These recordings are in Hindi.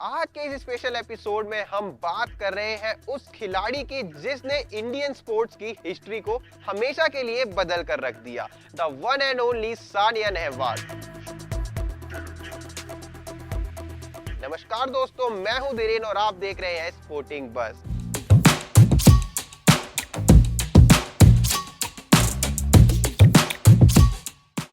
आज के इस स्पेशल एपिसोड में हम बात कर रहे हैं उस खिलाड़ी की जिसने इंडियन स्पोर्ट्स की हिस्ट्री को हमेशा के लिए बदल कर रख दिया, the one and only Sania Nehwal. नमस्कार दोस्तों, मैं हूं धीरेन और आप देख रहे हैं स्पोर्टिंग बस।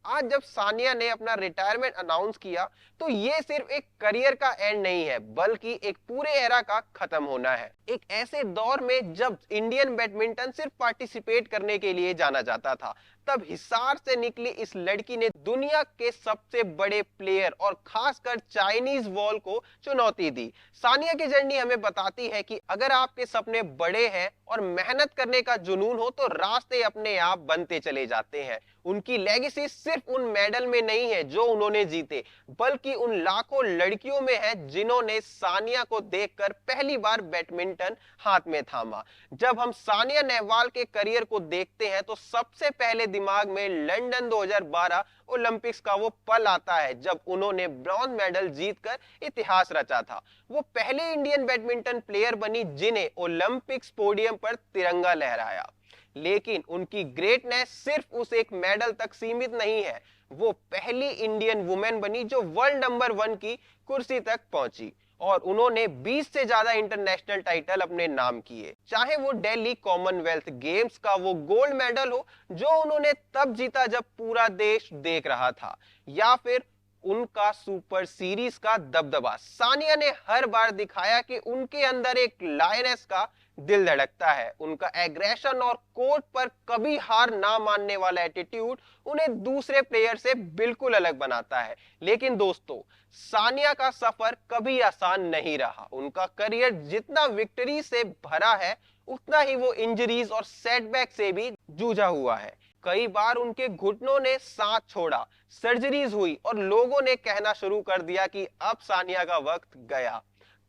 आज जब सानिया ने अपना रिटायरमेंट अनाउंस किया तो ये सिर्फ एक करियर का एंड नहीं है, बल्कि एक पूरे एरा का खत्म होना है। एक ऐसे दौर में जब इंडियन बैडमिंटन सिर्फ पार्टिसिपेट करने के लिए जाना जाता था, तब हिसार से निकली इस लड़की ने दुनिया के सबसे बड़े प्लेयर और खासकर चाइनीज वॉल को चुनौती दी। सानिया की जर्नी हमें बताती है कि अगर आपके सपने बड़े हैं और मेहनत करने का जुनून हो तो रास्ते अपने आप बनते चले जाते हैं। उनकी लेगेसी सिर्फ उन मेडल में नहीं है जो उन्होंने जीते, बल्कि उन लाखों लड़कियों में है जिन्होंने सानिया को देखकर पहली बार बैडमिंटन हाथ में थामा। जब हम सानिया नेहवाल के करियर को देखते हैं तो सबसे पहले दिमाग में लंदन 2012 ओलंपिक्स का वो पल आता है जब उन्होंने ब्रॉन्ज मेडल जीतकर इतिहास रचा था। वो पहले इंडियन बैडमिंटन प्लेयर बनी जिन्हें ओलंपिक्स पोडियम पर तिरंगा लहराया। लेकिन उनकी ग्रेटनेस सिर्फ उस एक मेडल तक सीमित नहीं है। वो पहली इंडियन वुमेन बनी जो वर्ल्ड नंबर 1 की कुर्सी तक पहुंची और उन्होंने 20 से ज्यादा इंटरनेशनल टाइटल अपने नाम किए। चाहे वो दिल्ली कॉमनवेल्थ गेम्स का वो गोल्ड मेडल हो जो उन्होंने तब जीता जब पूरा देश देख रहा था, या फिर उनका सुपर सीरीज का दबदबा, सानिया ने हर बार दिखाया कि उनके अंदर एक लायनेस का दिल धड़कता है। उनका एग्रेशन और कोर्ट पर कभी हार ना मानने वाला एटीट्यूड उन्हें दूसरे प्लेयर से बिल्कुल अलग बनाता है। लेकिन दोस्तों, सानिया का सफर कभी आसान नहीं रहा। उनका करियर जितना विक्ट्री से भरा है, उतना ही वो इंजरीज और सेटबैक से भी जूझा हुआ है। कई बार उनके घुटनों ने साथ छोड़ा, सर्जरीज हुई और लोगों ने कहना शुरू कर दिया कि अब सानिया का वक्त गया।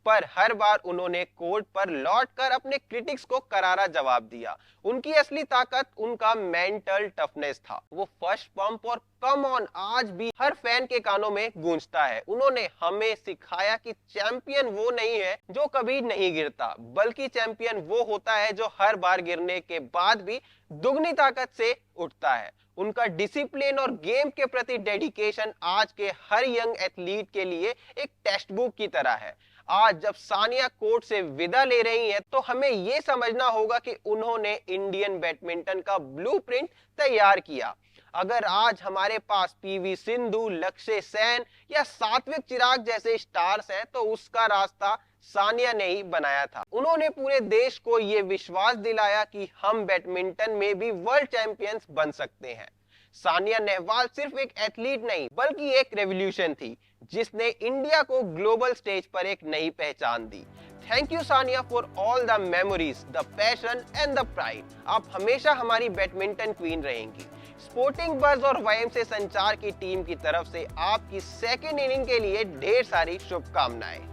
पर हर बार उन्होंने कोर्ट पर लौटकर अपने क्रिटिक्स को करारा जवाब दिया। उनकी असली ताकत उनका मेंटल टफनेस था। वो फर्स्ट पंप और कम ऑन आज भी हर फैन के कानों में गूंजता है। उन्होंने हमें सिखाया कि चैंपियन वो नहीं है जो कभी नहीं गिरता, बल्कि चैंपियन वो होता है जो हर बार गिरने के बाद भी दुगनी ताकत से उठता है। उनका डिसिप्लिन और गेम के प्रति डेडिकेशन आज के हर यंग एथलीट के लिए एक टेक्स्ट बुक की तरह है। आज जब सानिया कोर्ट से विदा ले रही हैं, तो हमें यह समझना होगा कि उन्होंने इंडियन बैडमिंटन का ब्लूप्रिंट तैयार किया। अगर आज हमारे पास पीवी सिंधु, लक्ष्य सेन या सात्विक चिराग जैसे स्टार्स हैं, तो उसका रास्ता सानिया ने ही बनाया था। उन्होंने पूरे देश को यह विश्वास दिलाया कि हम बैडमिंटन में भी वर्ल्ड चैंपियंस बन सकते हैं। सानिया नेहवाल सिर्फ एक एथलीट नहीं, बल्कि एक रेवोल्यूशन थी जिसने इंडिया को ग्लोबल स्टेज पर एक नई पहचान दी। Thank you Sania for all the memories, the passion and the pride. आप हमेशा हमारी बैडमिंटन क्वीन रहेंगी। स्पोर्टिंग बज़ और वाईएम से संचार की टीम की तरफ से आपकी सेकेंड इनिंग के लिए ढेर सारी शुभकामनाएं।